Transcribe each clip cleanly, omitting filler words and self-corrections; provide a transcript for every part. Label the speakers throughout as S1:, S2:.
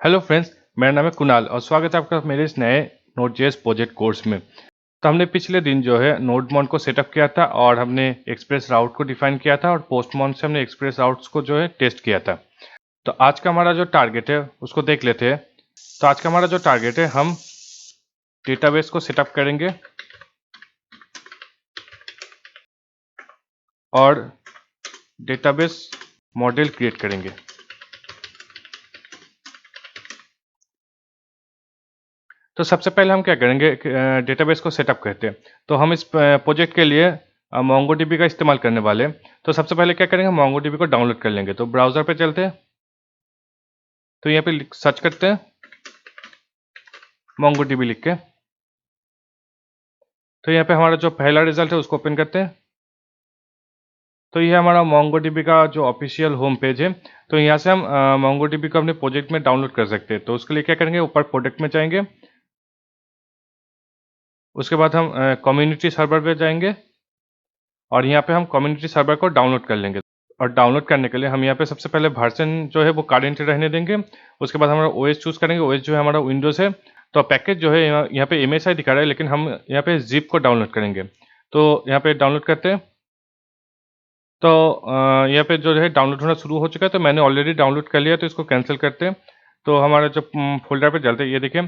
S1: Hello friends, मेरा नाम है कुणाल और स्वागत है आपका मेरे इस नए नोड.जेएस प्रोजेक्ट कोर्स में। तो हमने पिछले दिन जो है नोडमॉन को सेटअप किया था और हमने एक्सप्रेस राउट को डिफाइन किया था और पोस्टमॉन से हमने एक्सप्रेस राउट्स को जो है टेस्ट किया था। तो आज का हमारा जो टारगेट है उसको देख लेते हैं। तो आज का हमारा जो टारगेट है, हम डेटाबेस को सेटअप करेंगे और डेटाबेस मॉडल क्रिएट करेंगे। तो सबसे पहले हम क्या करेंगे, डेटाबेस को सेटअप करते हैं। तो हम इस प्रोजेक्ट के लिए मोंगोडीबी का इस्तेमाल करने वाले हैं। तो सबसे पहले क्या करेंगे, मोंगोडीबी को डाउनलोड कर लेंगे। तो ब्राउज़र पे चलते हैं, तो यहाँ पे सर्च करते हैं मोंगोडीबी लिख के। तो यहाँ पे हमारा जो पहला रिजल्ट है उसको ओपन करते हैं। तो ये हमारा मोंगोडीबी का जो ऑफिशियल होम पेज है। तो यहाँ से हम मोंगोडीबी को अपने प्रोजेक्ट में डाउनलोड कर सकते हैं। तो उसके लिए क्या करेंगे, ऊपर प्रोडक्ट में जाएंगे, उसके बाद हम कम्युनिटी सर्वर पे जाएंगे और यहाँ पे हम कम्युनिटी सर्वर को डाउनलोड कर लेंगे। और डाउनलोड करने के लिए हम यहाँ पे सबसे पहले वर्जन जो है वो करेंट रहने देंगे। उसके बाद हमारा ओएस चूज करेंगे। ओएस जो है हमारा विंडोज़ है। तो पैकेज जो है यहाँ पे MSI दिखा रहा है, लेकिन हम यहाँ पे जिप को डाउनलोड करेंगे। तो यहाँ पे डाउनलोड करते हैं। तो यहाँ पे जो है डाउनलोड होना शुरू हो चुका है। तो मैंने ऑलरेडी डाउनलोड कर लिया, तो इसको कैंसिल करते हैं। तो हमारा जो फोल्डर पे चलते हैं, ये देखिए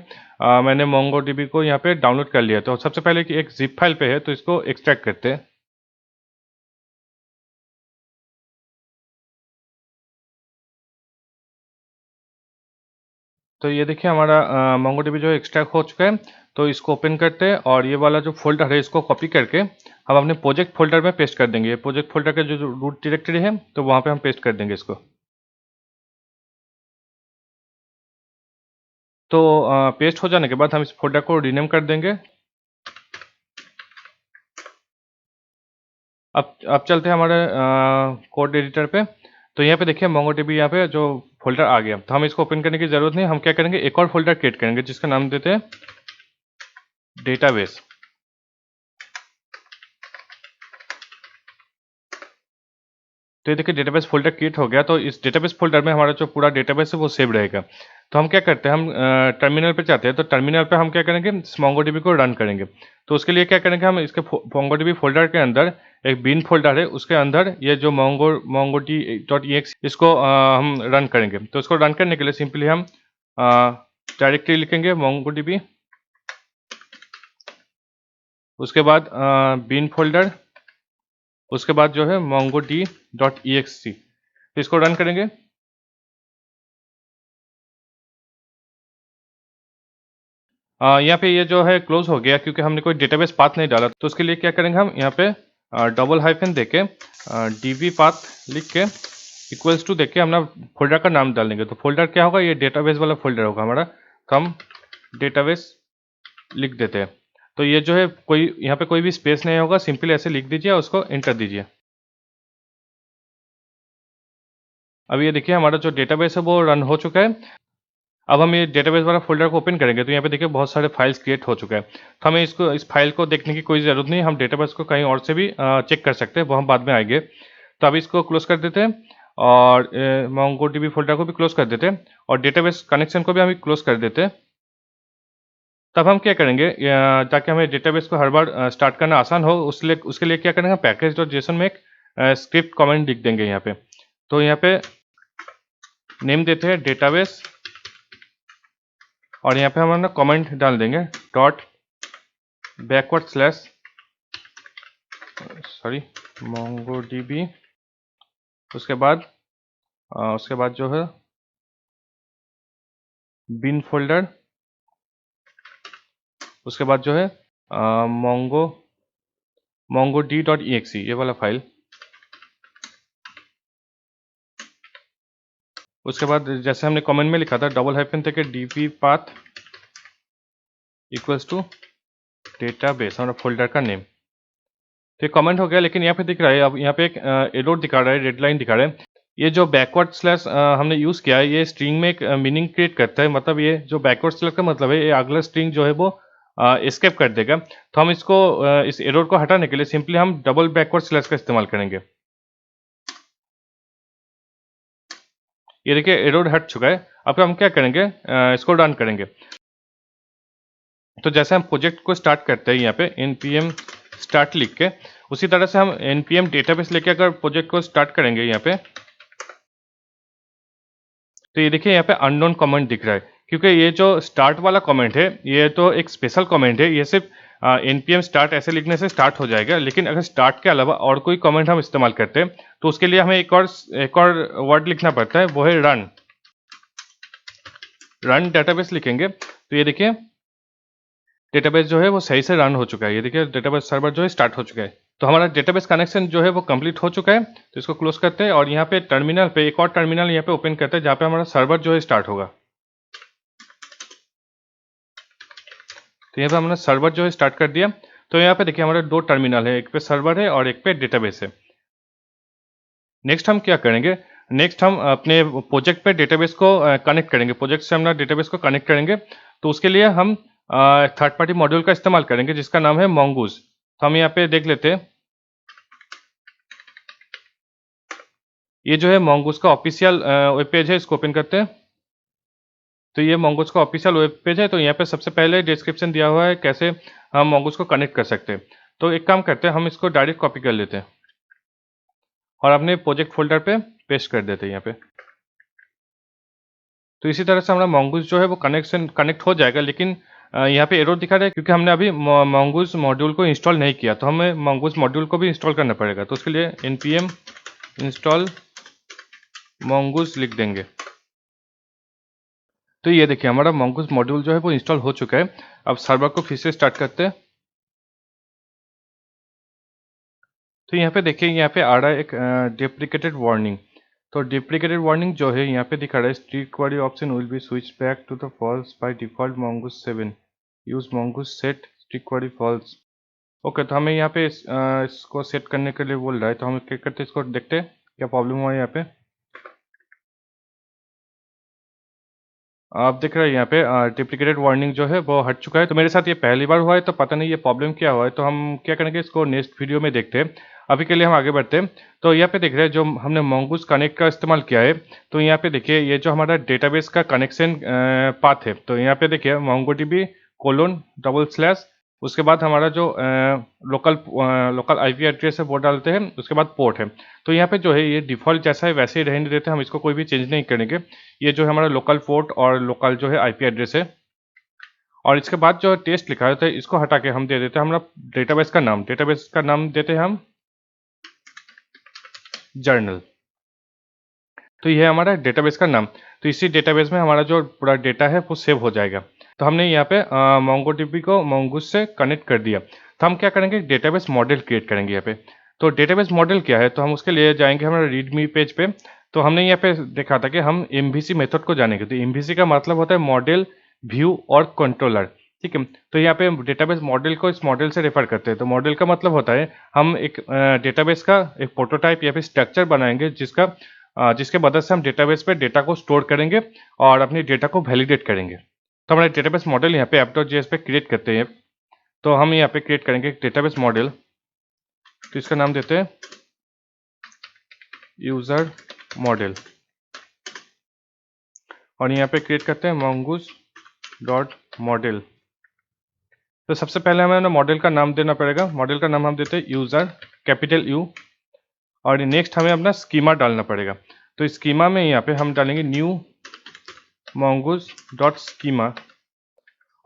S1: मैंने मोंगोडीबी को यहाँ पे डाउनलोड कर लिया। तो सबसे पहले कि एक जिप फाइल पे है, तो इसको एक्सट्रैक्ट करते हैं। तो ये देखिए हमारा मोंगोडीबी जो है एक्सट्रैक्ट हो चुका है। तो इसको ओपन करते हैं और ये वाला जो फोल्डर है इसको कॉपी करके हम अपने प्रोजेक्ट फोल्डर में पेस्ट कर देंगे। प्रोजेक्ट फोल्डर का जो रूट डायरेक्टरी है, तो वहाँ पे हम पेस्ट कर देंगे इसको। तो पेस्ट हो जाने के बाद हम इस फोल्डर को रीनेम कर देंगे। अब चलते हैं हमारे कोड एडिटर पे। तो यहाँ पे देखिए मोंगोडीबी यहाँ पे जो फोल्डर आ गया। तो हम इसको ओपन करने की ज़रूरत नहीं, हम क्या करेंगे, एक और फोल्डर क्रिएट करेंगे जिसका नाम देते हैं डेटाबेस। तो ये देखिए डेटाबेस फोल्डर क्रिएट हो गया। तो इस डेटाबेस फोल्डर में हमारा जो पूरा डेटाबेस है वो सेव रहेगा। तो हम क्या करते हैं, हम टर्मिनल पे जाते हैं। तो टर्मिनल पे हम क्या करेंगे, मोंगोडीबी को रन करेंगे। तो उसके लिए क्या करेंगे, हम इसके मोंगोडीबी फोल्डर के अंदर एक बिन फोल्डर है, उसके अंदर ये जो mongodb.exe इसको हम रन करेंगे। तो इसको रन करने के लिए सिंपली हम डायरेक्टरी लिखेंगे मोंगोडीबी, उसके बाद बिन फोल्डर, उसके बाद जो है mongodb.exe। तो इसको रन करेंगे। यहाँ पे ये जो है क्लोज हो गया क्योंकि हमने कोई डेटाबेस पाथ नहीं डाला। तो उसके लिए क्या करेंगे, हम यहाँ पे डबल हाइफन देके db पाथ लिख के इक्वल्स टू देके अपना फोल्डर का नाम डाल देंगे। तो फोल्डर क्या होगा, ये डेटाबेस वाला फोल्डर होगा हमारा। तो हम डेटाबेस लिख देते हैं। तो ये जो है कोई यहाँ पे कोई भी स्पेस नहीं होगा, सिंपली ऐसे लिख दीजिए और उसको एंटर दीजिए। अब ये देखिए हमारा जो डेटाबेस है वो रन हो चुका है। अब हम ये डेटाबेस वाला फोल्डर को ओपन करेंगे, तो यहाँ पे देखिए बहुत सारे फाइल्स क्रिएट हो चुका है। तो हमें इस फाइल को देखने की कोई ज़रूरत नहीं, हम डेटाबेस को कहीं और से भी चेक कर सकते हैं, वो हम बाद में आएंगे। तो अभी इसको क्लोज कर देते हैं और मोंगोडीबी फोल्डर को भी क्लोज कर देते हैं और डेटाबेस कनेक्शन को भी हम क्लोज कर देते हैं। तब हम क्या करेंगे, ताकि हमें डेटाबेस को हर बार स्टार्ट करना आसान हो, उसके लिए क्या करेंगे, पैकेज डॉट जेसन में एक स्क्रिप्ट कमेंट लिख देंगे यहाँ पे। तो यहाँ पे नेम देते हैं डेटाबेस और यहाँ पे हम ना कमेंट डाल देंगे डॉट बैकवर्ड स्लैश मोंगोडीबी, उसके बाद जो है बिन फोल्डर, उसके बाद जो है mongodb.exe ये वाला फाइल। उसके बाद जैसे हमने कमेंट में लिखा था डबल हाइफन देके db path equals to database, हमारा फोल्डर का नेम। तो ये कमेंट हो गया, लेकिन यहाँ पे दिख रहा है, अब यहाँ पे एक एरर दिखा रहा है, रेड लाइन दिखा रहा है। ये जो बैकवर्ड स्लैश हमने यूज़ किया है, ये स्ट्रिंग में एक मीनिंग क्रिएट करता है। मतलब ये जो बैकवर्ड स्लैश का मतलब है, ये अगला स्ट्रिंग जो है वो एस्केप कर देगा। तो हम इसको इस एरर को हटाने के लिए सिंपली हम डबल बैकवर्ड स्लैश का इस्तेमाल करेंगे। ये देखिए एरर हट चुका है। अब हम क्या करेंगे, इसको रन करेंगे। तो जैसे हम प्रोजेक्ट को स्टार्ट करते हैं यहाँ पे npm स्टार्ट लिख के, उसी तरह से हम npm डेटाबेस लेके अगर प्रोजेक्ट को स्टार्ट करेंगे यहाँ पे, तो ये देखिए यहाँ पे अननोन कमेंट दिख रहा है, क्योंकि ये जो स्टार्ट वाला कमेंट है ये तो एक स्पेशल कमेंट है। ये सिर्फ npm स्टार्ट ऐसे लिखने से स्टार्ट हो जाएगा, लेकिन अगर स्टार्ट के अलावा और कोई कमेंट हम इस्तेमाल करते हैं तो उसके लिए हमें एक और वर्ड लिखना पड़ता है, वो है रन डेटाबेस लिखेंगे। तो ये देखिए डेटाबेस जो है वो सही से रन हो चुका है। ये देखिए डेटाबेस सर्वर जो है स्टार्ट हो चुका है। तो हमारा डेटाबेस कनेक्शन जो है वो कंप्लीट हो चुका है। तो इसको क्लोज करते हैं और यहाँ पे टर्मिनल पे एक और टर्मिनल यहाँ पे ओपन करते हैं जहाँ पे हमारा सर्वर जो है स्टार्ट होगा। तो यहाँ पे हमने सर्वर जो है स्टार्ट कर दिया। तो यहाँ पे देखिए हमारा दो टर्मिनल है, एक पे सर्वर है और एक पे डेटाबेस है। नेक्स्ट हम क्या करेंगे, नेक्स्ट हम अपने प्रोजेक्ट पे डेटाबेस को कनेक्ट करेंगे, प्रोजेक्ट से हम डेटाबेस को कनेक्ट करेंगे। तो उसके लिए हम थर्ड पार्टी मॉड्यूल का इस्तेमाल करेंगे जिसका नाम है mongoose। तो हम यहाँ पे देख लेते हैं, ये जो है mongoose का ऑफिशियल वेब पेज है, इसको ओपन करते हैं। तो ये mongoose का ऑफिशियल वेब पेज है। तो यहाँ पे सबसे पहले डिस्क्रिप्शन दिया हुआ है कैसे हम mongoose को कनेक्ट कर सकते हैं। तो एक काम करते हैं, हम इसको डायरेक्ट कॉपी कर लेते हैं और अपने प्रोजेक्ट फोल्डर पे पेस्ट कर देते हैं यहाँ पे। तो इसी तरह से हमारा mongoose जो है वो कनेक्ट हो जाएगा, लेकिन यहाँ पे एरर दिखा रहा है क्योंकि हमने अभी mongoose मॉड्यूल को इंस्टॉल नहीं किया। तो हमें mongoose मॉड्यूल को भी इंस्टॉल करना पड़ेगा। तो उसके लिए npm इंस्टॉल mongoose लिख देंगे। तो ये देखिए हमारा mongoose मॉड्यूल जो है वो इंस्टॉल हो चुका है। अब सर्वर को फिर से स्टार्ट करते हैं। तो यहाँ पे देखिए, यहाँ पे आ रहा है एक डेप्रिकेटेड वार्निंग। तो डेप्रिकेटेड वार्निंग जो है यहाँ पे दिखा रहा है, strict query option will be switch back to the false by default mongoose 7, use mongoose set strict query false. Okay, तो हमें यहाँ पे इसको सेट करने के लिए बोल रहा है। तो हम क्या करते हैं, इसको देखते हैं क्या प्रॉब्लम हुआ है यहाँ पे। आप देख रहे हैं यहाँ पे डिप्लिकेटेड वार्निंग जो है वो हट चुका है। तो मेरे साथ ये पहली बार हुआ है, तो पता नहीं ये प्रॉब्लम क्या हुआ है। तो हम क्या करेंगे, इसको नेक्स्ट वीडियो में देखते हैं। अभी के लिए हम आगे बढ़ते हैं। तो यहाँ पे देख रहे हैं जो हमने mongoose कनेक्ट का इस्तेमाल किया है। तो यहाँ पे देखिए ये जो हमारा डेटाबेस का कनेक्शन पाथ है, तो यहाँ पे देखिए mongodb:/, उसके बाद हमारा जो लोकल आईपी एड्रेस है वो डालते हैं, उसके बाद पोर्ट है। तो यहाँ पे जो है ये डिफ़ॉल्ट जैसा है वैसे ही रहने देते हैं, हम इसको कोई भी चेंज नहीं करेंगे। ये जो है हमारा लोकल पोर्ट और लोकल जो है आईपी एड्रेस है। और इसके बाद जो टेस्ट लिखा है तो इसको हटा के हम दे देते हैं हमारा डेटाबेस का नाम देते हैं हम जर्नल। तो ये है हमारा डेटाबेस का नाम। तो इसी डेटाबेस में हमारा जो पूरा डेटा है वो सेव हो जाएगा। तो हमने यहाँ पे MongoDB को mongoose से कनेक्ट कर दिया। तो हम क्या करेंगे, डेटाबेस मॉडल क्रिएट करेंगे यहाँ पे। तो डेटाबेस मॉडल क्या है, तो हम उसके लिए जाएंगे हमारे रीडमी पेज पे। तो हमने यहाँ पे देखा था कि हम MVC मेथड को जानेंगे। तो MVC का मतलब होता है मॉडल, व्यू और कंट्रोलर। ठीक है, तो यहाँ पे डेटाबेस मॉडल को इस मॉडल से रेफर करते हैं। तो मॉडल का मतलब होता है हम एक डेटाबेस का एक प्रोटोटाइप या फिर स्ट्रक्चर बनाएंगे जिसके मदद से हम डेटाबेस पे डेटा को स्टोर करेंगे और अपने डेटा को वैलिडेट करेंगे। तो हमारा डेटाबेस मॉडल यहाँ पे app.js पे क्रिएट करते हैं। तो हम यहाँ पे क्रिएट करेंगे एक डेटाबेस मॉडल। तो इसका नाम देते हैं यूजर मॉडल और यहाँ पे क्रिएट करते हैं mongoose.model। तो सबसे पहले हमें मॉडल का नाम देना पड़ेगा। मॉडल का नाम हम देते हैं यूजर, कैपिटल U। और नेक्स्ट हमें अपना स्कीमा डालना पड़ेगा। तो स्कीमा में यहाँ पे हम डालेंगे न्यू mongoose.schema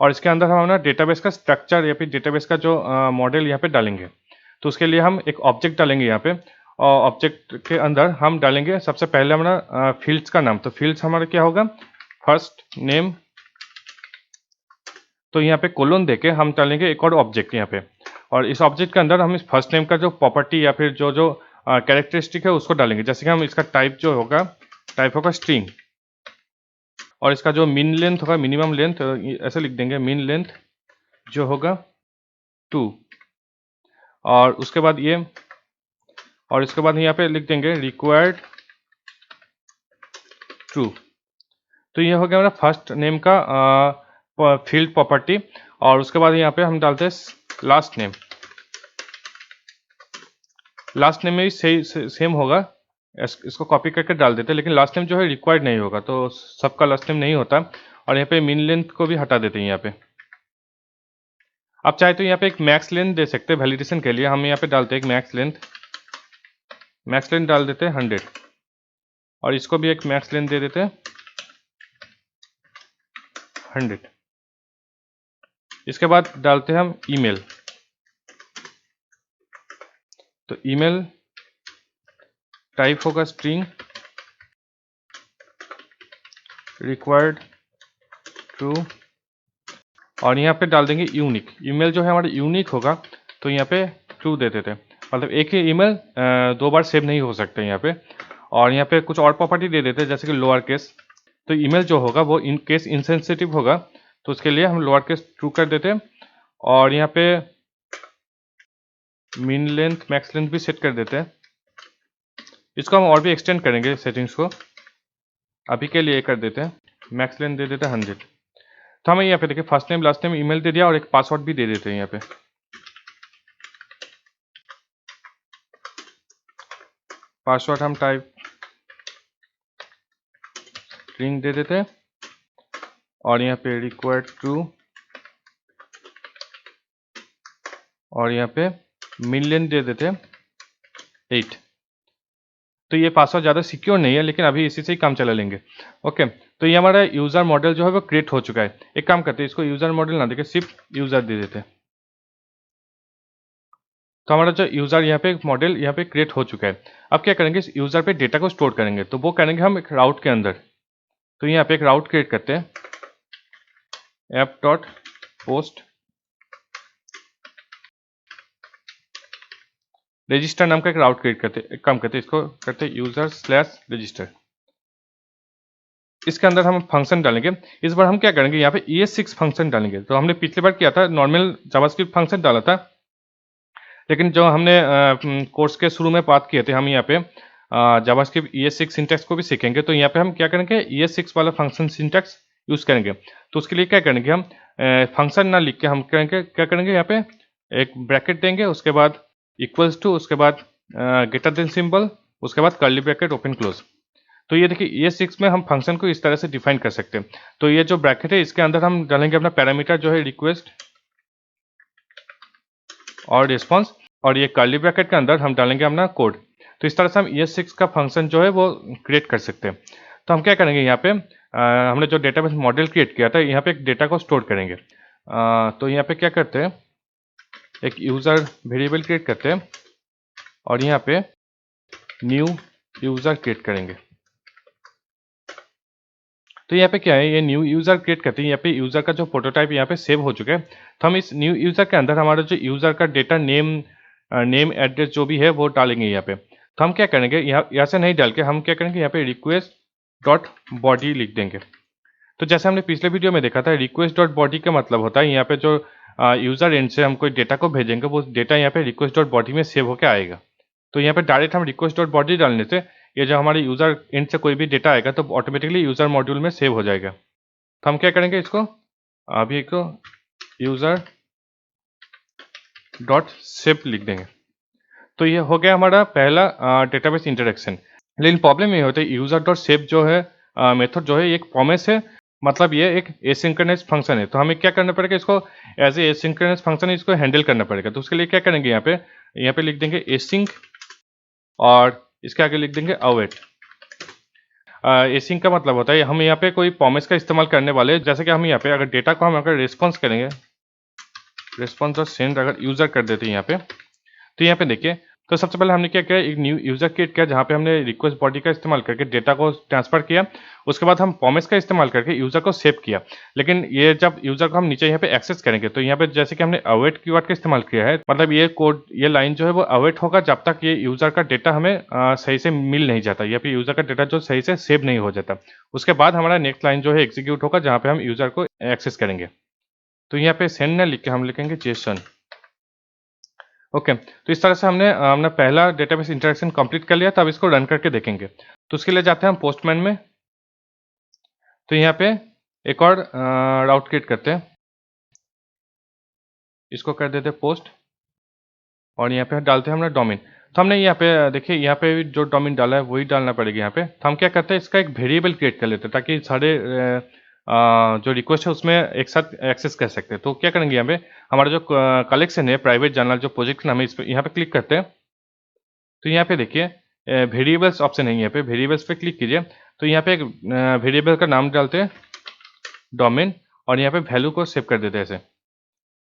S1: और इसके अंदर हम अपना डेटाबेस का स्ट्रक्चर या फिर डेटाबेस का जो मॉडल यहाँ पे डालेंगे। तो उसके लिए हम एक ऑब्जेक्ट डालेंगे यहाँ पे और ऑब्जेक्ट के अंदर हम डालेंगे सबसे पहले हमारा फील्ड्स का नाम। तो फील्ड्स हमारा क्या होगा, फर्स्ट नेम। तो यहाँ पे कोलोन देके हम डालेंगे एक और ऑब्जेक्ट यहाँ पे, और इस ऑब्जेक्ट के अंदर हम इस फर्स्ट नेम का जो प्रॉपर्टी या फिर जो कैरेक्टरिस्टिक है उसको डालेंगे। जैसे कि हम इसका टाइप होगा स्ट्रिंग, और इसका जो मिन लेंथ होगा, मिनिमम लेंथ, ऐसे लिख देंगे मिन लेंथ जो होगा 2। और उसके बाद इसके बाद यहाँ पे लिख देंगे रिक्वायर्ड ट्रू। तो ये हो गया हमारा फर्स्ट नेम का फील्ड प्रॉपर्टी। और उसके बाद यहाँ पे हम डालते हैं लास्ट नेम में भी सेम होगा, इसको कॉपी करके डाल देते हैं, लेकिन लास्ट नेम जो है रिक्वायर्ड नहीं होगा, तो सबका लास्ट नेम नहीं होता। और यहाँ पे मिन लेंथ को भी हटा देते हैं यहाँ पे। आप चाहे तो यहाँ पे एक मैक्स लेंथ दे सकते हैं वैलिडेशन के लिए। हम यहाँ पे डालते हैं एक मैक्स लेंथ डाल देते हैं 100, और इसको भी एक मैक्स लेंथ दे देते हैं 100। इसके बाद डालते हैं हम ईमेल। तो ईमेल टाइप होगा स्ट्रिंग, रिक्वायर्ड ट्रू, और यहाँ पे डाल देंगे यूनिक। ईमेल जो है हमारा यूनिक होगा, तो यहाँ पे ट्रू दे देते हैं। मतलब एक ही ईमेल 2 बार सेव नहीं हो सकते यहाँ पे। और यहाँ पे कुछ और प्रॉपर्टी दे देते हैं, जैसे कि लोअर केस। तो ईमेल जो होगा वो इन केस इनसेंसिटिव होगा, तो उसके लिए हम लोअर केस ट्रू कर देते हैं। और यहाँ पे मिन लेंथ मैक्स लेंथ भी सेट कर देते हैं। इसको हम और भी एक्सटेंड करेंगे सेटिंग्स को, अभी के लिए कर देते हैं मैक्स लेंथ दे देते हैं 100। तो हमें यहाँ पे देखिए first name last name email दे दिया, और एक पासवर्ड भी दे देते हैं यहाँ पे। पासवर्ड हम टाइप स्ट्रिंग दे देते हैं, और यहाँ पे रिक्वायर्ड ट्रू, और यहाँ पे मिन लेंथ दे देते हैं 8। तो ये पासवर्ड ज़्यादा सिक्योर नहीं है, लेकिन अभी इसी से ही काम चला लेंगे। ओके, तो ये हमारा यूज़र मॉडल जो है वो क्रिएट हो चुका है। एक काम करते हैं, इसको यूज़र मॉडल ना देके सिर्फ यूज़र दे देते हैं। तो हमारा जो यूज़र यहाँ पे मॉडल यहाँ पे क्रिएट हो चुका है। अब क्या करेंगे, इस यूज़र पे डेटा को स्टोर करेंगे, तो वो करेंगे हम एक राउट के अंदर। तो यहाँ पे एक राउट क्रिएट करते हैं, ऐप डॉट पोस्ट रजिस्टर नाम का एक राउट क्रिएट करते हैं। एक काम करते हैं, इसको करते हैं यूज़र/रजिस्टर। इसके अंदर हम फंक्शन डालेंगे। इस बार हम क्या करेंगे, यहाँ पे ES6 फंक्शन डालेंगे। तो हमने पिछली बार किया था, नॉर्मल जावास्क्रिप्ट फंक्शन डाला था, लेकिन जो हमने कोर्स के शुरू में बात किए थे, हम यहाँ पे जावास्क्रिप्ट ES6 सिंटैक्स को भी सीखेंगे। तो यहाँ पे हम क्या करेंगे, ES6 वाला फंक्शन सिंटैक्स यूज़ करेंगे। तो उसके लिए क्या करेंगे, हम फंक्शन ना लिख के हम क्या करेंगे, यहाँ पे एक ब्रैकेट देंगे, उसके बाद इक्वल्स टू, उसके बाद ग्रेटर देन सिंबल, उसके बाद कर्ली ब्रैकेट ओपन क्लोज। तो ये देखिए ES6 में हम फंक्शन को इस तरह से डिफाइन कर सकते हैं। तो ये जो ब्रैकेट है, इसके अंदर हम डालेंगे अपना पैरामीटर जो है रिक्वेस्ट और रिस्पॉन्स, और ये कर्ली ब्रैकेट के अंदर हम डालेंगे अपना कोड। तो इस तरह से हम ES6 का फंक्शन जो है वो क्रिएट कर सकते हैं। तो हम क्या करेंगे, यहाँ पे हमने जो डेटाबेस मॉडल क्रिएट किया था, यहाँ पे एक डेटा को स्टोर करेंगे। तो यहाँ पे क्या करते हैं, एक यूज़र वेरिएबल क्रिएट करते हैं, और यहाँ पे न्यू यूज़र क्रिएट करेंगे। तो यहाँ पे क्या है, ये न्यू यूज़र क्रिएट करते हैं। यहाँ पे यूज़र का जो प्रोटोटाइप यहाँ पे सेव हो चुका है। तो हम इस न्यू यूज़र के अंदर हमारा जो यूज़र का डेटा नेम एड्रेस जो भी है वो डालेंगे यहाँ पे। तो हम क्या करेंगे, यहाँ से नहीं डाल के हम क्या करेंगे, यहाँ पे रिक्वेस्ट डॉट बॉडी लिख देंगे। तो जैसे हमने पिछले वीडियो में देखा था, रिक्वेस्ट डॉट बॉडी का मतलब होता है यहाँ पे जो यूज़र एंड से हम कोई डेटा को भेजेंगे, वो डेटा यहाँ पे रिक्वेस्ट डॉट बॉडी में सेव होकर आएगा। तो यहाँ पे डायरेक्ट हम रिक्वेस्ट डॉट बॉडी डालने से ये जो हमारे यूज़र एंड से कोई भी डेटा आएगा तो ऑटोमेटिकली यूज़र मॉड्यूल में सेव हो जाएगा। तो हम क्या करेंगे, इसको अभी को यूज़र डॉट सेव लिख देंगे। तो ये हो गया हमारा पहला डेटाबेस इंटरेक्शन। लेकिन प्रॉब्लम ये होता है, यूज़र डॉट सेव जो है मेथड जो है, एक प्रॉमिस है, मतलब ये एक एसिंक्रोनस फंक्शन है। तो हमें क्या करना पड़ेगा, इसको एज ए एसिंक्रोनस फंक्शन इसको हैंडल करना पड़ेगा। तो उसके लिए क्या करेंगे, यहाँ पे लिख देंगे एसिंक, और इसके आगे लिख देंगे अवेट। एसिंक का मतलब होता है हम यहाँ पे कोई प्रॉमिस का इस्तेमाल करने वाले हैं। जैसे कि हम यहाँ पे अगर डेटा को हम अगर रिस्पॉन्स करेंगे, रिस्पॉन्स और सेंड अगर यूज़र कर देते हैं यहाँ पे, तो यहाँ पे देखिए, तो सबसे पहले हमने क्या किया, एक न्यू यूज़र क्रिएट किया जहाँ पे हमने रिक्वेस्ट बॉडी का इस्तेमाल करके डेटा को ट्रांसफर किया। उसके बाद हम प्रॉमिस का इस्तेमाल करके यूज़र को सेव किया। लेकिन ये जब यूज़र को हम नीचे यहाँ पे एक्सेस करेंगे, तो यहाँ पे जैसे कि हमने अवेट कीवर्ड का इस्तेमाल किया है, मतलब ये कोड, ये लाइन जो है वो अवेट होगा जब तक ये यूज़र का डेटा हमें सही से मिल नहीं जाता, या फिर यूज़र का डेटा जो सही से सेव नहीं हो जाता। उसके बाद हमारा नेक्स्ट लाइन जो है एग्जीक्यूट होगा, जहाँ पे हम यूज़र को एक्सेस करेंगे। तो यहाँ पे सेंड ना लिख के हम लिखेंगे जेसन। ओके, तो इस तरह से हमने अपना पहला डेटाबेस इंटरेक्शन कंप्लीट कर लिया। तो अब इसको रन करके देखेंगे। तो उसके लिए जाते हैं हम पोस्टमैन में। तो यहाँ पे एक और राउट क्रिएट करते हैं, इसको कर देते हैं पोस्ट, और यहाँ पे डालते हैं हमारा डोमेन। तो हमने यहाँ पे देखिए यहाँ पे जो डोमेन डाला है वही डालना पड़ेगा यहाँ पे। तो हम क्या करते हैं, इसका एक वेरिएबल क्रिएट कर लेते हैं ताकि सारे जो रिक्वेस्ट है उसमें एक साथ एक्सेस कर सकते हैं। तो क्या करेंगे, यहाँ पे हमारा जो कलेक्शन है प्राइवेट जर्नल जो प्रोजेक्ट नाम है, इस पर यहाँ पे क्लिक करते हैं। तो यहाँ पे देखिए वेरिएबल्स ऑप्शन है, यहाँ पे वेरिएबल्स पे क्लिक कीजिए। तो यहाँ पे एक वेरिएबल का नाम डालते हैं डोमेन, और यहाँ पे वैल्यू को सेव कर देते हैं ऐसे।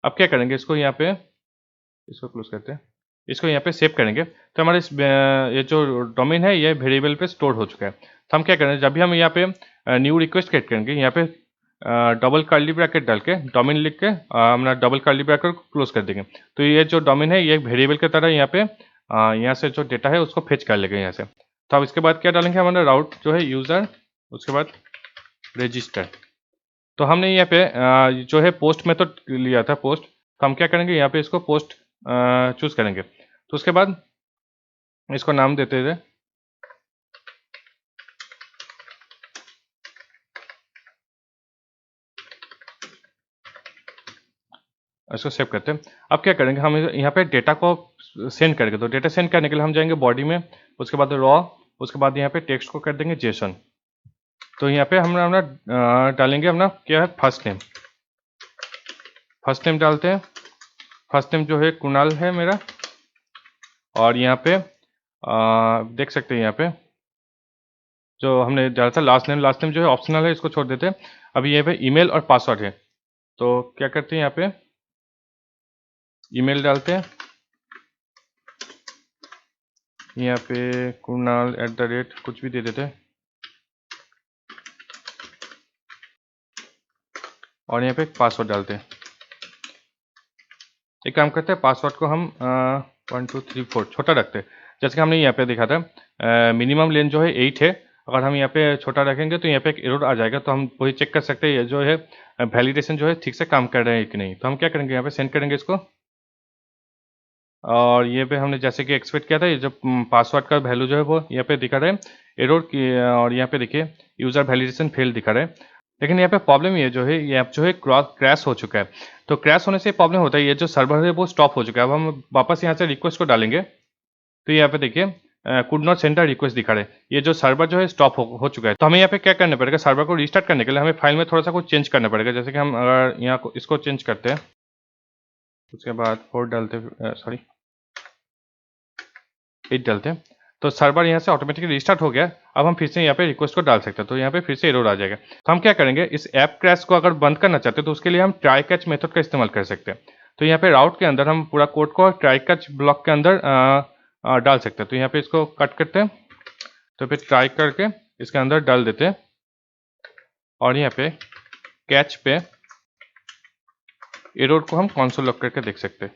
S1: अब क्या करेंगे, इसको यहाँ पे इसको क्लोज करते हैं, इसको यहाँ पे सेव करेंगे। तो हमारे इस ये जो डोमेन है ये वेरिएबल पे स्टोर हो चुका है। तो हम क्या करेंगे, जब भी हम यहाँ पे न्यू रिक्वेस्ट क्रिएट करेंगे, यहाँ पे डबल कर्ली ब्रैकेट डाल के डोमेन लिख के अपना डबल कर्ली ब्रैकेट को क्लोज कर देंगे। तो ये जो डोमेन है ये वेरिएबल की तरह यहाँ पे यहाँ से जो डेटा है उसको फेच कर लेगा यहाँ से। तो अब इसके बाद क्या डालेंगे, हमारा राउट जो है यूज़र, उसके बाद रजिस्टर। तो हमने यहाँ पे जो है पोस्ट मेथड लिया था पोस्ट, तो हम क्या करेंगे यहाँ पे इसको पोस्ट चूज करेंगे। तो उसके बाद इसको नाम देते थे, इसको सेव करते हैं। अब क्या करेंगे, हम यहाँ पे डेटा को सेंड करेंगे। तो डेटा सेंड करने के लिए हम जाएंगे बॉडी में, उसके बाद रॉ, उसके बाद यहाँ पे टेक्स्ट को कर देंगे जेसन। तो यहाँ पे हम अपना डालेंगे अपना क्या है फर्स्ट नेम, फर्स्ट नेम डालते हैं। फर्स्ट नेम जो है कुणाल है मेरा, और यहाँ पे देख सकते हैं यहाँ पे जो हमने डाला था लास्ट नेम जो है ऑप्शनल है, इसको छोड़ देते हैं। अभी यहाँ पे ईमेल और पासवर्ड है, तो क्या करते हैं यहाँ पे ईमेल डालते हैं, यहाँ पे kunal@ कुछ भी दे देते हैं, और यहाँ पे पासवर्ड डालते हैं। एक काम करते हैं, पासवर्ड को हम 1 2 3 4 छोटा रखते हैं, जैसे कि हमने यहाँ पे देखा था मिनिमम लेंथ जो है 8 है। अगर हम यहाँ पे छोटा रखेंगे तो यहाँ पे एक एरर आ जाएगा, तो हम वही चेक कर सकते हैं ये जो है वैलिडेशन जो है ठीक से काम कर रहे हैं कि नहीं। तो हम क्या करेंगे, यहाँ पे सेंड करेंगे इसको, और ये पे हमने जैसे कि एक्सपेक्ट किया था ये जो पासवर्ड का वैल्यू जो है वो यहाँ पे दिखा रहा है एरर की, और यहाँ पे देखिए यूज़र वैलिडेशन फेल दिखा रहा है। लेकिन यहाँ पे प्रॉब्लम ये जो है ये ऐप जो है क्रैश हो चुका है। तो क्रैश होने से प्रॉब्लम होता है, ये जो सर्वर है वो स्टॉप हो चुका है। अब हम वापस यहाँ से रिक्वेस्ट को डालेंगे, तो यहाँ पे देखिए कुड नॉट सेंड रिक्वेस्ट दिखा रहे हैं, ये जो सर्वर जो है स्टॉप हो चुका है। तो हमें यहाँ पे क्या करना पड़ेगा, सर्वर को रिस्टार्ट करने के लिए हमें फाइल में थोड़ा सा कुछ चेंज करना पड़ेगा। जैसे कि हम अगर यहाँ इसको चेंज करते हैं, उसके बाद 4 डालते, सॉरी 8 डालते हैं, तो सर्वर यहाँ से ऑटोमेटिकली रिस्टार्ट हो गया। अब हम फिर से यहाँ पे रिक्वेस्ट को डाल सकते हैं, तो यहाँ पे फिर से एरर आ जाएगा। तो हम क्या करेंगे, इस ऐप क्रैश को अगर बंद करना चाहते हैं तो उसके लिए हम ट्राई कैच मेथड का इस्तेमाल कर सकते हैं। तो यहाँ पे राउट के अंदर हम पूरा कोड को ट्राई कैच ब्लॉक के अंदर डाल सकते हैं। तो यहाँ पे इसको कट करते हैं, तो फिर ट्राई करके इसके अंदर डाल देते हैं, और यहाँ पे कैच पे एरर को हम कंसोल लॉग करके देख सकते हैं।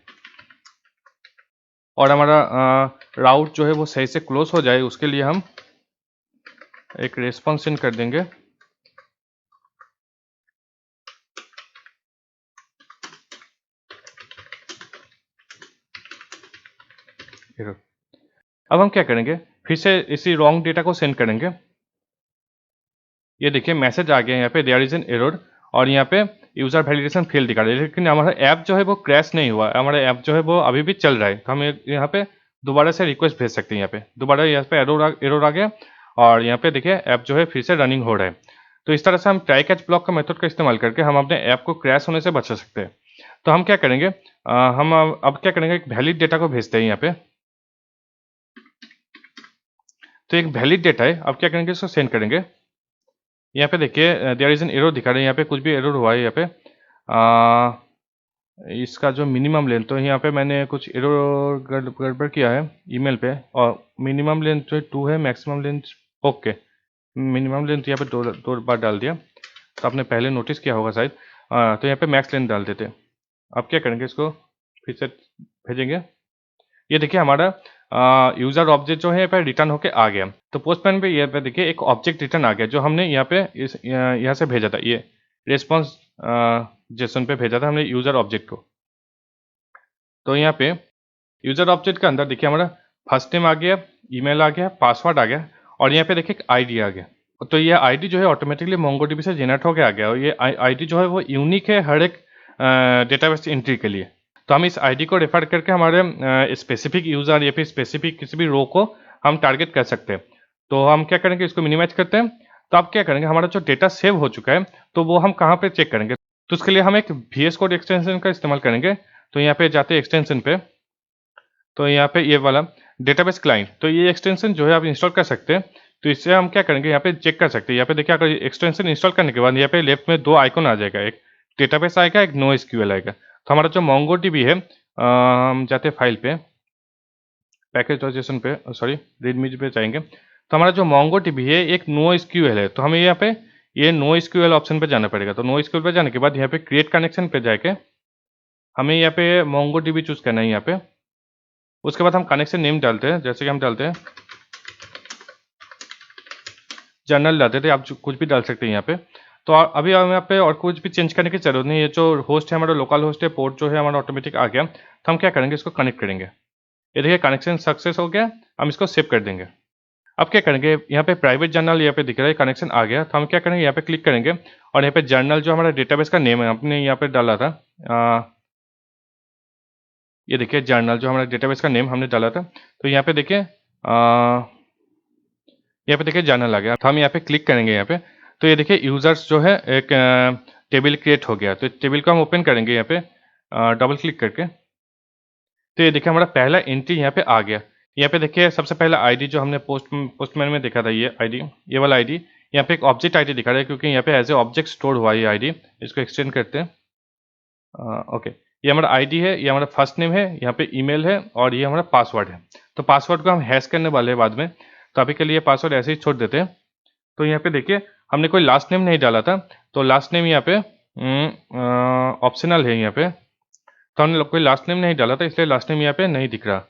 S1: और हमारा राउट जो है वो सही से क्लोज हो जाए उसके लिए हम एक रेस्पॉन्स सेंड कर देंगे। अब हम क्या करेंगे, फिर से इसी रॉन्ग डेटा को सेंड करेंगे। ये देखिए मैसेज आ गया यहाँ पे देयर इज एन एरर, और यहाँ पे यूजर वैलिडेशन फेल दिखा रहा है, लेकिन हमारा ऐप जो है वो क्रैश नहीं हुआ, हमारा ऐप जो है वो अभी भी चल रहा है। तो हम यहाँ पे दोबारा से रिक्वेस्ट भेज सकते हैं। यहाँ पे दोबारा यहाँ पे एरर आ गया, और यहाँ पे देखिए ऐप जो है फिर से रनिंग हो रहा है। तो इस तरह से हम ट्राई कैच ब्लॉक का मेथड का इस्तेमाल करके हम अपने ऐप को क्रैश होने से बचा सकते हैं। तो हम क्या करेंगे, हम अब क्या करेंगे, एक वैलिड डेटा को भेजते हैं यहाँ पे। तो एक वैलिड डेटा है, अब क्या करेंगे, इसको सेंड करेंगे। यहाँ पे देखिए देयर इज एन एरर दिखा रहा है, यहाँ पे कुछ भी एरर हुआ है। यहाँ पे इसका जो मिनिमम लेंथ, तो यहाँ पे मैंने कुछ एरर गड़बड़ किया है ईमेल पे, और मिनिमम लेंथ जो 2 है, maximum length okay, minimum length यहाँ पे दो बार डाल दिया, तो आपने पहले नोटिस किया होगा शायद। तो यहाँ पे मैक्स लेंथ डाल देते। अब क्या करेंगे, इसको फिर से भेजेंगे। ये देखिए हमारा यूजर ऑब्जेक्ट जो है यहाँ पे रिटर्न होके आ गया। तो पोस्टमैन पे ये पे देखिए एक ऑब्जेक्ट रिटर्न आ गया जो हमने यहाँ पे यहाँ से भेजा था, ये रेस्पॉन्स जेसन पे भेजा था हमने यूजर ऑब्जेक्ट को। तो यहाँ पे यूजर ऑब्जेक्ट के अंदर देखिए हमारा फर्स्ट नेम आ गया, ईमेल आ गया, पासवर्ड आ गया, और यहाँ पे देखिए एक आईडी आ गया। तो ये आईडी जो है ऑटोमेटिकली मोंगोडीबी से जनरेट होके आ गया, और ये आईडी जो है वो यूनिक है हर एक डेटाबेस एंट्री के लिए। तो हम इस आईडी को रेफर करके हमारे स्पेसिफिक यूज़र या फिर स्पेसिफिक किसी भी रो को हम टारगेट कर सकते हैं। तो हम क्या करेंगे, इसको मिनिमाइज करते हैं। तो आप क्या करेंगे, हमारा जो डेटा सेव हो चुका है तो वो हम कहाँ पे चेक करेंगे, तो उसके लिए हम एक VS कोड एक्सटेंशन का इस्तेमाल करेंगे। तो यहाँ पे जाते हैं एक्सटेंशन पे, तो यहाँ पे ये वाला डेटाबेस क्लाइंट, तो ये एक्सटेंशन जो है आप इंस्टॉल कर सकते हैं। तो इससे हम क्या करेंगे, यहाँ पे चेक कर सकते हैं। यहाँ पे देखिए, अगर एक्सटेंशन इंस्टॉल करने के बाद यहाँ पे लेफ्ट में दो आइकॉन आ जाएगा, एक डेटाबेस आएगा, एक नो एसक्यूएल आएगा। तो हमारा जो मोंगोडीबी है, हम जाते हैं फाइल पे, पैकेज पे, सॉरी रीडमी पे जाएंगे। तो हमारा जो मोंगोडीबी है एक नो एसक्यूएल है, तो हमें यहाँ पे ये नो एसक्यूएल ऑप्शन पे जाना पड़ेगा। तो नो एसक्यूएल पे जाने के बाद यहाँ पे क्रिएट कनेक्शन पे जाके हमें यहाँ पे मोंगोडीबी चूज करना है यहाँ पे। उसके बाद हम कनेक्शन नेम डालते हैं, जैसे कि हम डालते हैं जर्नल डालते थे, आप कुछ भी डाल सकते हैं यहाँ पे। तो अभी हम यहाँ पे और कुछ भी चेंज करने की जरूरत नहीं है। जो होस्ट है हमारा लोकल होस्ट है, पोर्ट जो है हमारा ऑटोमेटिक आ गया। तो हम क्या करेंगे, इसको कनेक्ट करेंगे। ये देखिए कनेक्शन सक्सेस हो गया, हम इसको सेव कर देंगे। अब क्या करेंगे, यहाँ पे प्राइवेट जर्नल यहाँ पे दिख रहा है, कनेक्शन आ गया। तो हम क्या करेंगे, यहाँ पे क्लिक करेंगे और यहाँ पे जर्नल जो हमारा डेटाबेस का नेम है हमने यहाँ पे डाला था, ये देखिए जर्नल जो हमारा डेटाबेस का नेम हमने डाला था। तो यहाँ पे देखिए जर्नल आ गया। तो हम यहाँ पे क्लिक करेंगे यहाँ पे, तो ये देखिए यूजर्स जो है एक टेबल क्रिएट हो गया। तो टेबल को हम ओपन करेंगे यहाँ पे डबल क्लिक करके। तो ये देखिए हमारा पहला एंट्री यहाँ पे आ गया। यहाँ पे देखिए सबसे पहला आईडी जो हमने पोस्टमैन में देखा था, ये आईडी, ये वाला आईडी यहाँ पे एक ऑब्जेक्ट आईडी दिखा रहा है, क्योंकि यहाँ पे एज ए ऑब्जेक्ट स्टोर हुआ ये आईडी। इसको एक्सटेंड करते हैं। ओके, ये हमारा आईडी है, ये हमारा फर्स्ट नेम है, यहाँ पे ईमेल है और ये हमारा पासवर्ड है। तो पासवर्ड को हम हैश करने वाले हैं बाद में, तो अभी के लिए पासवर्ड ऐसे ही छोड़ देते हैं। तो यहाँ पे देखिए हमने कोई लास्ट नेम नहीं डाला था, तो लास्ट नेम यहाँ पे ऑप्शनल है यहाँ पे। तो हमने कोई लास्ट नेम नहीं डाला था, इसलिए लास्ट नेम यहाँ पे नहीं दिख रहा।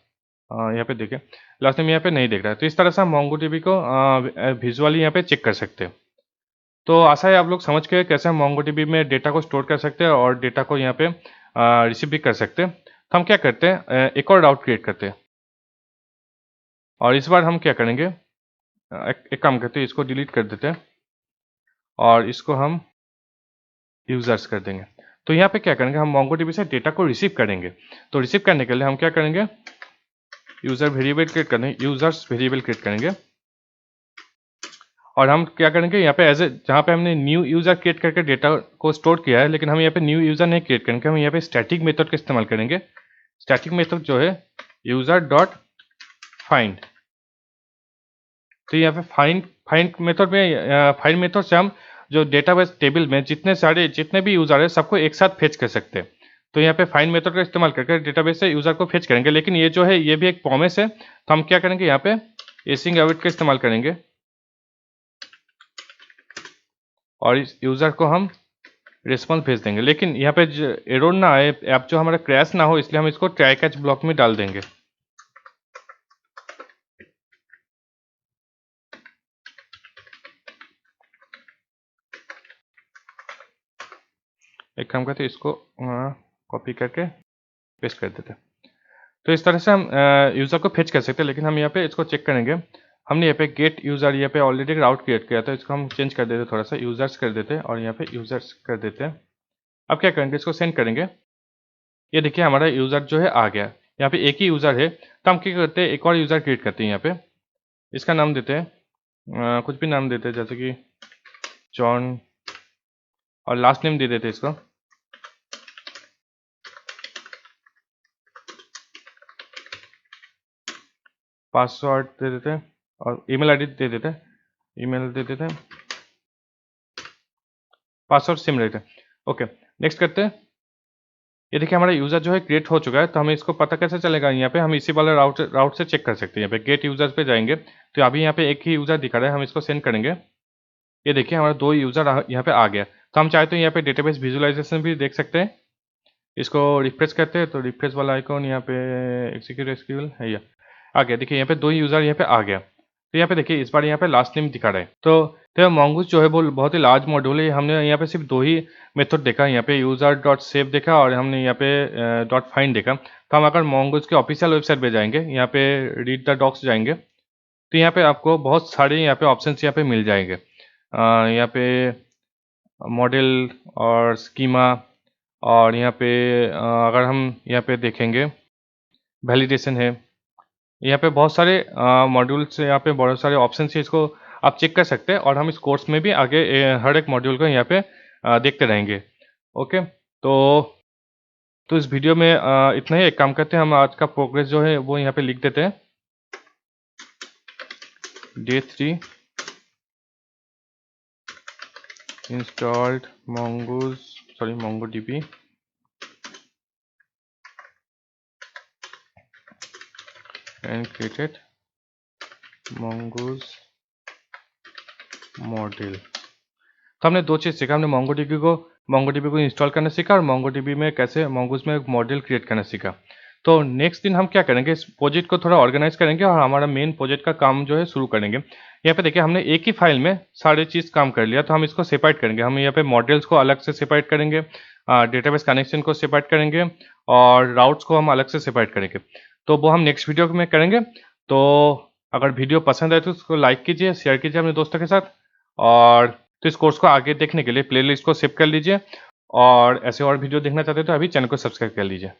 S1: यहाँ पे देखिए लास्ट नेम यहाँ पे नहीं दिख रहा है। तो इस तरह से हम मोंगोडीबी को विजुअली यहाँ पे चेक कर सकते हैं। तो आशा है आप लोग समझ गए कैसे हम मोंगोडीबी में डेटा को स्टोर कर सकते हैं और डेटा को यहाँ पे रिसीव भी कर सकते हैं। तो हम क्या करते हैं, एक और राउट क्रिएट करते हैं और इस बार हम क्या करेंगे, एक काम करते हैं, इसको डिलीट कर देते हैं और इसको हम यूजर्स कर देंगे। तो यहाँ पे क्या करेंगे, हम मोंगोडीबी से डेटा को रिसीव करेंगे। तो रिसीव करने के लिए हम क्या करेंगे, यूजर वेरिएबल क्रिएट करेंगे, यूजर्स वेरिएबल क्रिएट करेंगे और हम क्या करेंगे, यहाँ पे एज ए जहाँ पे हमने न्यू यूजर क्रिएट करके डेटा को स्टोर किया है, लेकिन हम यहाँ पे न्यू यूजर नहीं क्रिएट करेंगे, हम यहाँ पे स्टैटिक मेथड का इस्तेमाल करेंगे। स्टैटिक मेथड जो है यूजर डॉट फाइंड। तो यहाँ पे फाइंड मेथड में फाइंड मेथड से हम जो डेटाबेस टेबल में जितने भी यूजर है सबको एक साथ फेच कर सकते हैं। तो यहाँ पे फाइंड मेथड का इस्तेमाल करके डेटाबेस से यूजर को फेच करेंगे। लेकिन ये जो है ये भी एक प्रॉमिस है, तो हम क्या करेंगे, यहाँ पे एसिंग अवेट का इस्तेमाल करेंगे और इस यूजर को हम रिस्पॉन्स भेज देंगे। लेकिन यहाँ पे एरर ना आए, ऐप जो हमारा क्रैश ना हो, इसलिए हम इसको ट्राई कैच ब्लॉक में डाल देंगे। एक काम करते, इसको कॉपी करके पेस्ट कर देते। तो इस तरह से हम यूज़र को फेच कर सकते हैं। लेकिन हम यहाँ पे इसको चेक करेंगे, हमने यहाँ पे गेट यूज़र यहाँ पे ऑलरेडी राउट क्रिएट किया था, इसको हम चेंज कर देते, थोड़ा सा यूजर्स कर देते और यहाँ पे यूजर्स कर देते हैं। अब क्या करेंगे, इसको सेंड करेंगे। ये देखिए हमारा यूज़र जो है आ गया। यहाँ पे एक ही यूज़र है, तो हम क्या करते हैं, एक और यूज़र क्रिएट करते हैं। यहाँ पे इसका नाम देते हैं, कुछ भी नाम देते हैं, जैसे कि जॉन, और लास्ट नेम दे देते हैं इसको, पासवर्ड दे देते हैं और ईमेल आईडी दे देते हैं, ईमेल दे देते हैं, पासवर्ड सेम रहते हैं। ओके, नेक्स्ट करते हैं। ये देखिए हमारा यूज़र जो है क्रिएट हो चुका है। तो हमें इसको पता कैसे चलेगा, यहाँ पे हम इसी वाले राउट से चेक कर सकते हैं। यहाँ पे गेट यूजर्स पे जाएंगे, तो अभी यहाँ पे एक ही यूज़र दिखा रहा है, हम इसको सेंड करेंगे। ये देखिए हमारा दो यूज़र यहाँ पे आ गया। तो हम चाहते हैं यहाँ पे डेटाबेस विजुअलाइजेशन भी देख सकते हैं। इसको रिफ्रेश करते हैं, तो रिफ्रेश वाला आइकॉन यहाँ पे एक्जीक्यूट एसक्यूएल है, ये आ गया। देखिए यहाँ पे दो ही यूज़र यहाँ पे आ गया। तो यहाँ पे देखिए इस बार यहाँ पे लास्ट नेम दिखा रहा है। तो मोंगूस जो है वो बहुत ही लार्ज मॉड्यूल है। हमने यहाँ पे सिर्फ दो ही मेथड देखा, यहाँ पे यूज़र डॉट सेव देखा और हमने यहाँ पे डॉट फाइंड देखा। तो हम अगर मोंगूस के ऑफिशियल वेबसाइट पे जाएंगे, यहाँ पे रीड द डॉक्स जाएंगे, तो यहाँ पे आपको बहुत सारे यहाँ पे ऑप्शन यहाँ पे मिल जाएंगे। यहाँ पे मॉडल और स्कीमा और यहाँ पे अगर हम यहाँ पे देखेंगे वैलिडेशन है, यहाँ पे बहुत सारे मॉड्यूल्स, यहाँ पे बहुत सारे ऑप्शन है, इसको आप चेक कर सकते हैं। और हम इस कोर्स में भी आगे हर एक मॉड्यूल को यहाँ पे देखते रहेंगे। ओके, तो इस वीडियो में इतना ही। एक काम करते हैं, हम आज का प्रोग्रेस जो है वो यहाँ पे लिख देते हैं। Day 3 installed MongoDB and created Mongoose model। तो हमने दो चीज़ सीखा। हमने MongoDB को इंस्टॉल करना सीखा और MongoDB में कैसे Mongoose में एक मॉडल क्रिएट करना सीखा। तो नेक्स्ट दिन हम क्या करेंगे, इस प्रोजेक्ट को थोड़ा ऑर्गेनाइज करेंगे और हमारा मेन प्रोजेक्ट का काम जो है शुरू करेंगे। यहाँ पे देखिए हमने एक ही फाइल में सारे चीज़ काम कर लिया, तो हम इसको सेपरेट करेंगे। हम यहाँ पे मॉडल्स को अलग से सेपरेट करेंगे, डेटाबेस कनेक्शन को सेपरेट करेंगे और राउट्स को हम अलग से सेपरेट करेंगे। तो वो हम नेक्स्ट वीडियो में करेंगे। तो अगर वीडियो पसंद आए तो उसको लाइक कीजिए, शेयर कीजिए अपने दोस्तों के साथ। और तो इस कोर्स को आगे देखने के लिए प्लेलिस्ट को सेव कर लीजिए, और ऐसे और वीडियो देखना चाहते हैं तो अभी चैनल को सब्सक्राइब कर लीजिए।